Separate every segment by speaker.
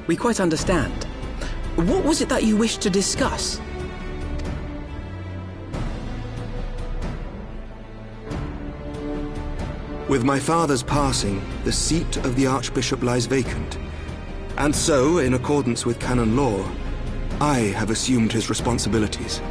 Speaker 1: We quite understand. What was it that you wished to discuss?
Speaker 2: With my father's passing, the seat of the Archbishop lies vacant. And so, in accordance with canon law, I have assumed his responsibilities.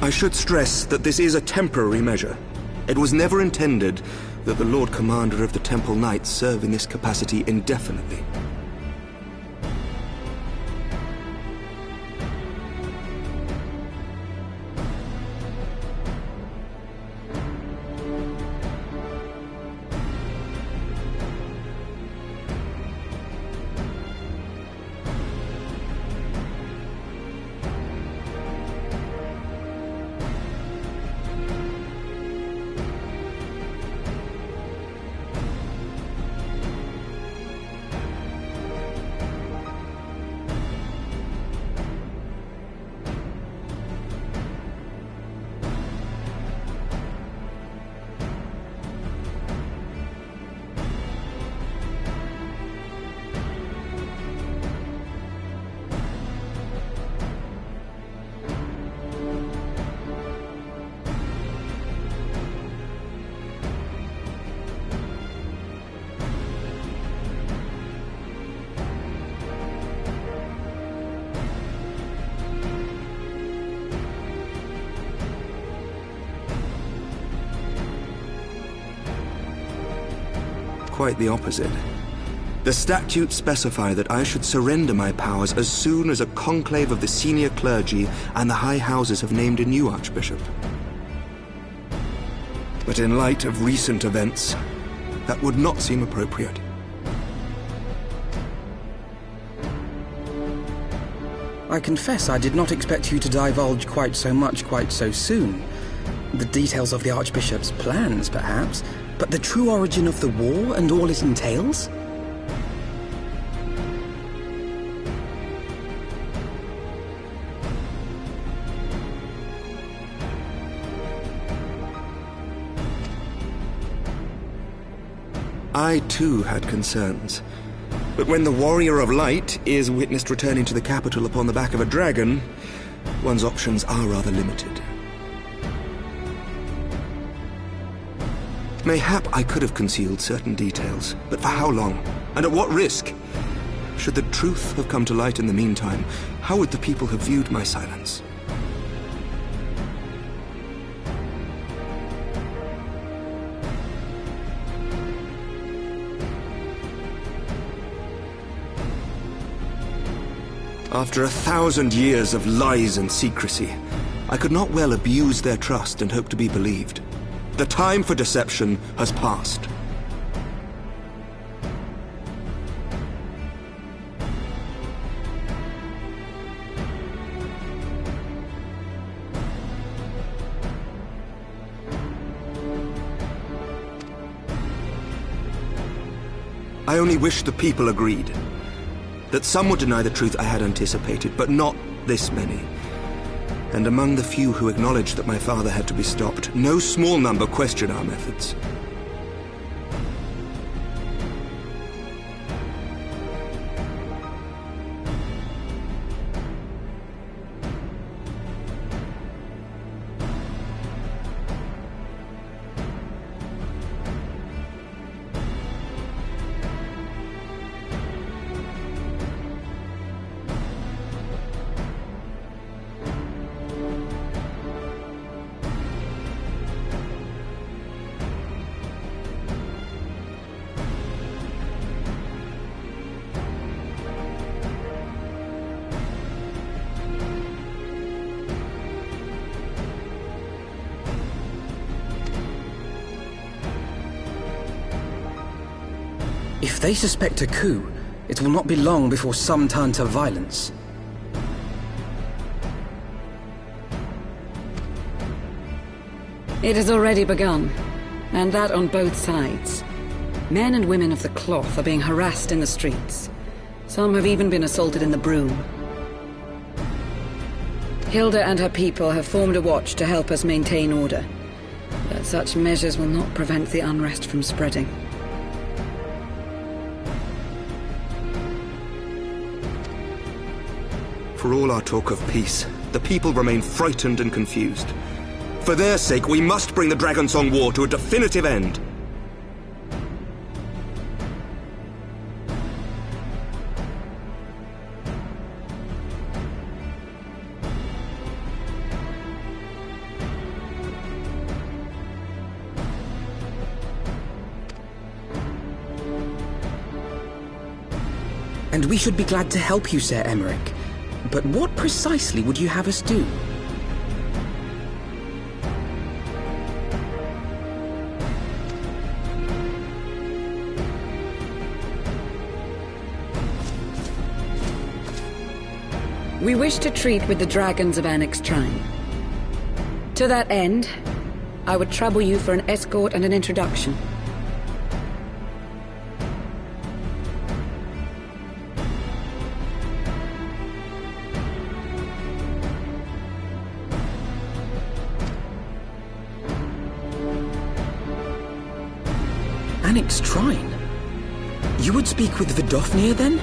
Speaker 2: I should stress that this is a temporary measure. It was never intended that the Lord Commander of the Temple Knights serve in this capacity indefinitely. Quite the opposite. The statutes specify that I should surrender my powers as soon as a conclave of the senior clergy and the high houses have named a new archbishop. But in light of recent events, that would not seem appropriate.
Speaker 1: I confess I did not expect you to divulge quite so much quite so soon. The details of the Archbishop's plans, perhaps, but the true origin of the war and all it entails?
Speaker 2: I too had concerns. But when the Warrior of Light is witnessed returning to the capital upon the back of a dragon, one's options are rather limited. Mayhap I could have concealed certain details, but for how long? And at what risk? Should the truth have come to light in the meantime, how would the people have viewed my silence? After 1,000 years of lies and secrecy, I could not well abuse their trust and hope to be believed. The time for deception has passed. I only wish the people agreed. That some would deny the truth I had anticipated, but not this many. And among the few who acknowledged that my father had to be stopped, no small number questioned our methods.
Speaker 1: If they suspect a coup, it will not be long before some turn to violence.
Speaker 3: It has already begun, and that on both sides. Men and women of the cloth are being harassed in the streets. Some have even been assaulted in the Broom. Hilda and her people have formed a watch to help us maintain order. But such measures will not prevent the unrest from spreading.
Speaker 2: For all our talk of peace, the people remain frightened and confused. For their sake, we must bring the Dragonsong War to a definitive end.
Speaker 1: And we should be glad to help you, Sir Emmerich. But what precisely would you have us do?
Speaker 3: We wish to treat with the dragons of FFXIV. To that end, I would trouble you for an escort and an introduction.
Speaker 1: FFXIV? You would speak with Vidofnir then?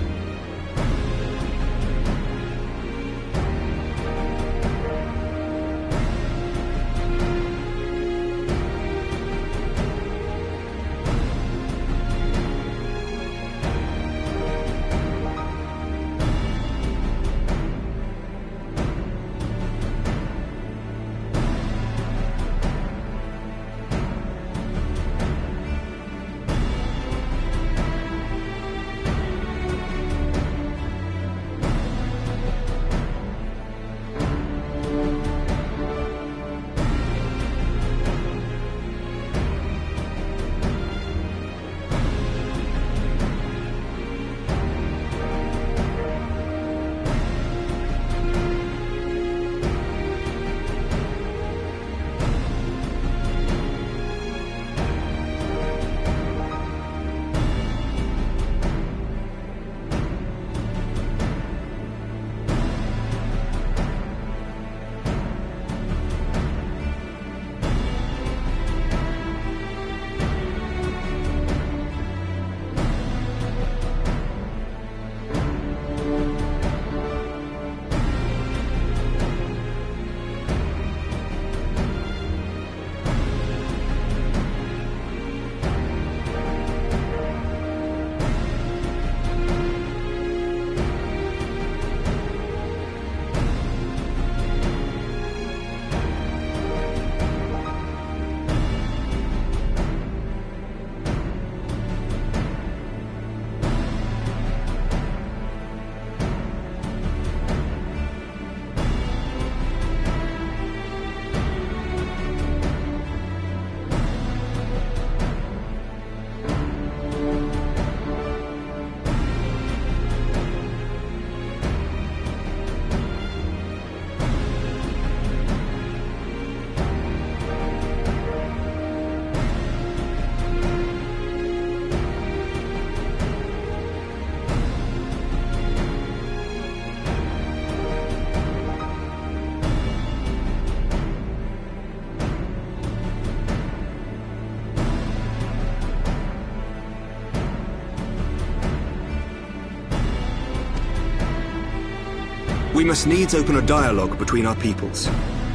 Speaker 2: We must needs open a dialogue between our peoples.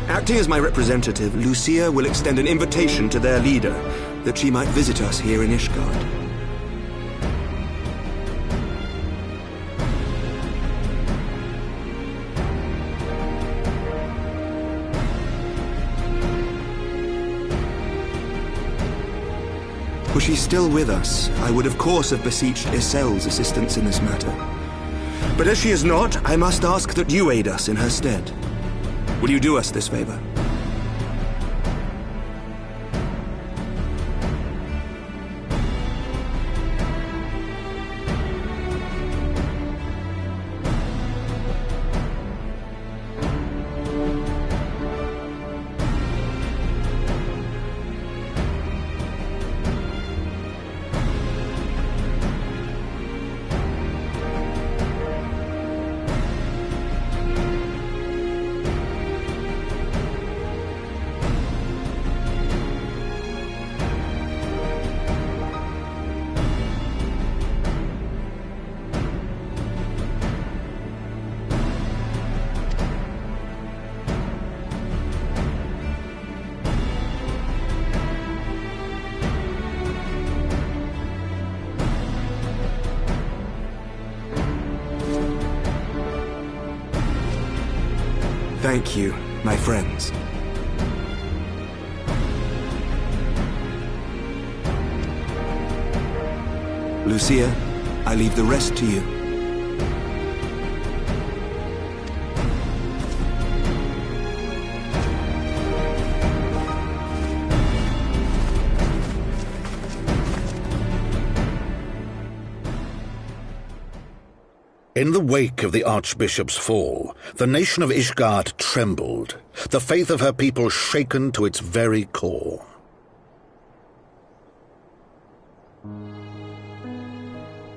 Speaker 2: Acting as my representative, Lucia will extend an invitation to their leader, that she might visit us here in Ishgard. Were she still with us, I would of course have beseeched Isel's assistance in this matter. But as she is not, I must ask that you aid us in her stead. Will you do us this favor? thank you, my friends. Lucia, I leave the rest to you.
Speaker 4: In the wake of the Archbishop's fall, the nation of Ishgard trembled, the faith of her people shaken to its very core.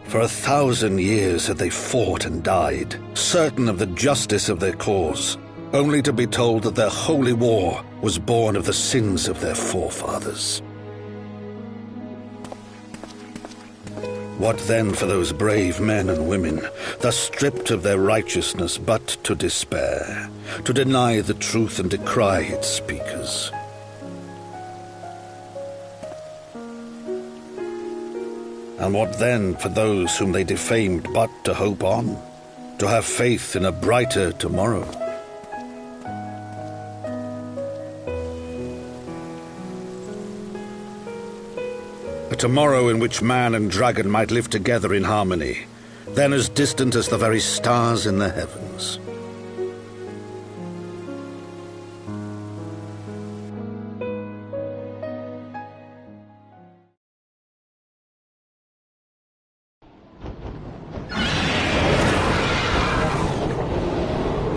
Speaker 4: For 1,000 years had they fought and died, certain of the justice of their cause, only to be told that their holy war was born of the sins of their forefathers. What then for those brave men and women, thus stripped of their righteousness but to despair, to deny the truth and decry its speakers? And what then for those whom they defamed but to hope on, to have faith in a brighter tomorrow? A tomorrow in which man and dragon might live together in harmony, then as distant as the very stars in the heavens.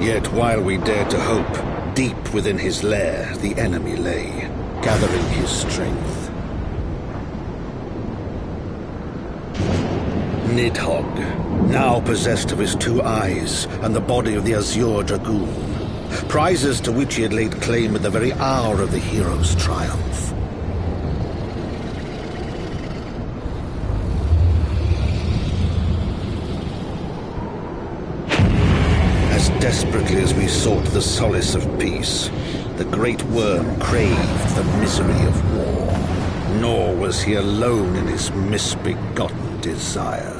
Speaker 4: Yet while we dared to hope, deep within his lair the enemy lay, gathering his strength. Nidhogg, now possessed of his 2 eyes and the body of the Azure Dragoon, prizes to which he had laid claim at the very hour of the hero's triumph. As desperately as we sought the solace of peace, the great worm craved the misery of war, nor was he alone in his misbegotten desire.